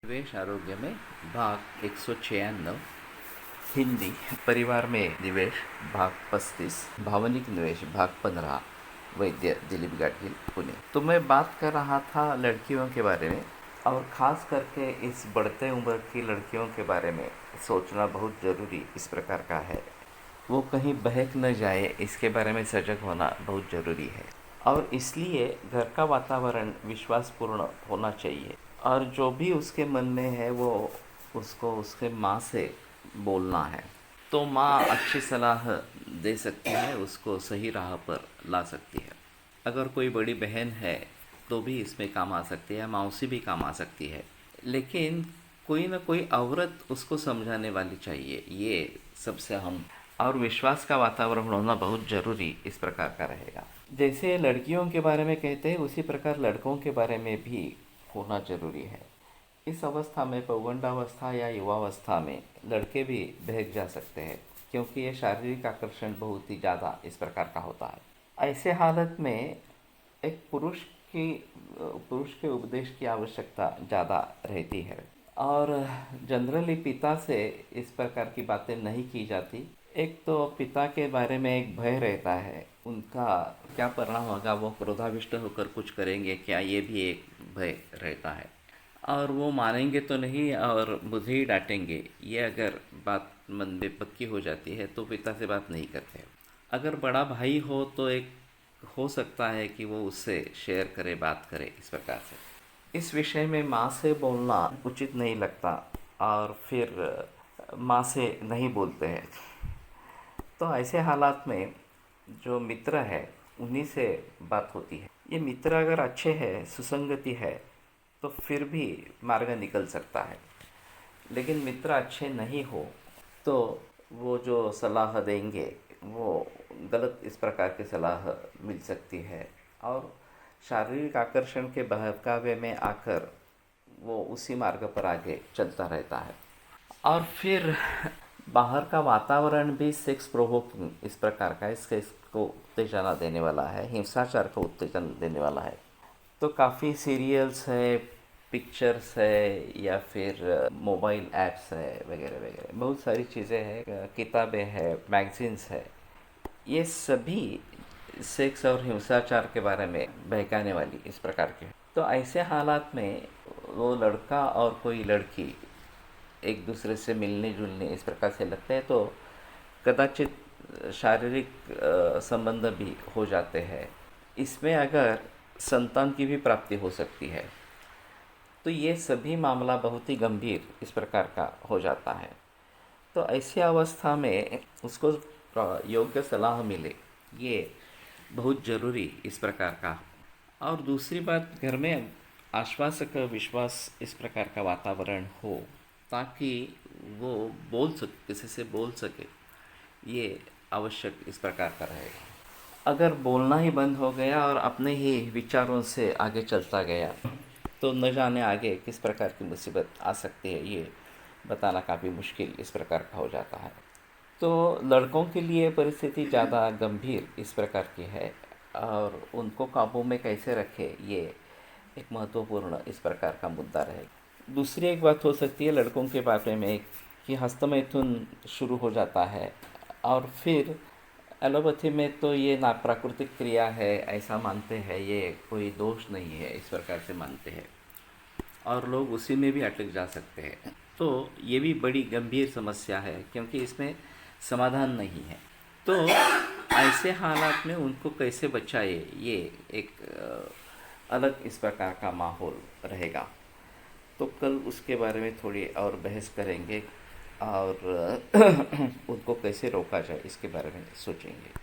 निवेश आरोग्य में भाग 196, हिंदी परिवार में निवेश भाग 35, भावनिक निवेश भाग 15, वैद्य दिलीप गाडगिल पुणे। तो मैं बात कर रहा था लड़कियों के बारे में, और ख़ास करके इस बढ़ते उम्र की लड़कियों के बारे में सोचना बहुत ज़रूरी इस प्रकार का है। वो कहीं बहक न जाए, इसके बारे में सजग होना बहुत ज़रूरी है। और इसलिए घर का वातावरण विश्वासपूर्ण होना चाहिए, और जो भी उसके मन में है वो उसको उसके माँ से बोलना है। तो माँ अच्छी सलाह दे सकती है, उसको सही राह पर ला सकती है। अगर कोई बड़ी बहन है तो भी इसमें काम आ सकती है, मौसी भी काम आ सकती है। लेकिन कोई ना कोई औरत उसको समझाने वाली चाहिए, ये सबसे अहम। और विश्वास का वातावरण होना बहुत ज़रूरी इस प्रकार का रहेगा। जैसे लड़कियों के बारे में कहते हैं, उसी प्रकार लड़कों के बारे में भी होना ज़रूरी है। इस अवस्था में, पौगंडावस्था या युवावस्था में, लड़के भी बहक जा सकते हैं, क्योंकि ये शारीरिक आकर्षण बहुत ही ज़्यादा इस प्रकार का होता है। ऐसे हालत में एक पुरुष के उपदेश की आवश्यकता ज़्यादा रहती है, और जनरली पिता से इस प्रकार की बातें नहीं की जाती। एक तो पिता के बारे में एक भय रहता है, उनका क्या परिणाम होगा, वो क्रोधाविष्ट होकर कुछ करेंगे क्या, ये भी एक भय रहता है। और वो मानेंगे तो नहीं और मुझे ही डांटेंगे, ये अगर बात मन में पक्की हो जाती है तो पिता से बात नहीं करते। अगर बड़ा भाई हो तो एक हो सकता है कि वो उससे शेयर करे, बात करे इस प्रकार से। इस विषय में माँ से बोलना उचित नहीं लगता, और फिर माँ से नहीं बोलते हैं। तो ऐसे हालात में जो मित्र है उन्हीं से बात होती है। ये मित्र अगर अच्छे हैं, सुसंगति है, तो फिर भी मार्ग निकल सकता है। लेकिन मित्र अच्छे नहीं हो तो वो जो सलाह देंगे वो गलत इस प्रकार की सलाह मिल सकती है, और शारीरिक आकर्षण के बहकावे में आकर वो उसी मार्ग पर आगे चलता रहता है। और फिर बाहर का वातावरण भी सेक्स प्रोवोकिंग इस प्रकार का, इसको उत्तेजना देने वाला है, हिंसाचार को उत्तेजन देने वाला है। तो काफ़ी सीरियल्स है, पिक्चर्स है, या फिर मोबाइल ऐप्स है, वगैरह वगैरह बहुत सारी चीज़ें हैं, किताबें हैं, मैगजीन्स है। ये सभी सेक्स और हिंसाचार के बारे में बहकाने वाली इस प्रकार के। तो ऐसे हालात में वो लड़का और कोई लड़की एक दूसरे से मिलने जुलने इस प्रकार से लगते हैं, तो कदाचित शारीरिक संबंध भी हो जाते हैं। इसमें अगर संतान की भी प्राप्ति हो सकती है, तो ये सभी मामला बहुत ही गंभीर इस प्रकार का हो जाता है। तो ऐसी अवस्था में उसको योग्य सलाह मिले, ये बहुत ज़रूरी इस प्रकार का। और दूसरी बात, घर में आश्वासक विश्वास इस प्रकार का वातावरण हो, ताकि वो किसी से बोल सके, ये आवश्यक इस प्रकार का रहेगा। अगर बोलना ही बंद हो गया और अपने ही विचारों से आगे चलता गया, तो न जाने आगे किस प्रकार की मुसीबत आ सकती है, ये बताना काफ़ी मुश्किल इस प्रकार का हो जाता है। तो लड़कों के लिए परिस्थिति ज़्यादा गंभीर इस प्रकार की है, और उनको काबू में कैसे रखे, ये एक महत्वपूर्ण इस प्रकार का मुद्दा रहेगा। दूसरी एक बात हो सकती है लड़कों के बारे में, कि हस्तमैथुन शुरू हो जाता है, और फिर एलोपैथी में तो ये नाप्राकृतिक क्रिया है ऐसा मानते हैं, ये कोई दोष नहीं है इस प्रकार से मानते हैं, और लोग उसी में भी अटक जा सकते हैं। तो ये भी बड़ी गंभीर समस्या है, क्योंकि इसमें समाधान नहीं है। तो ऐसे हालात में उनको कैसे बचाए, ये एक अलग इस प्रकार का माहौल रहेगा। तो कल उसके बारे में थोड़ी और बहस करेंगे, और उनको कैसे रोका जाए इसके बारे में सोचेंगे।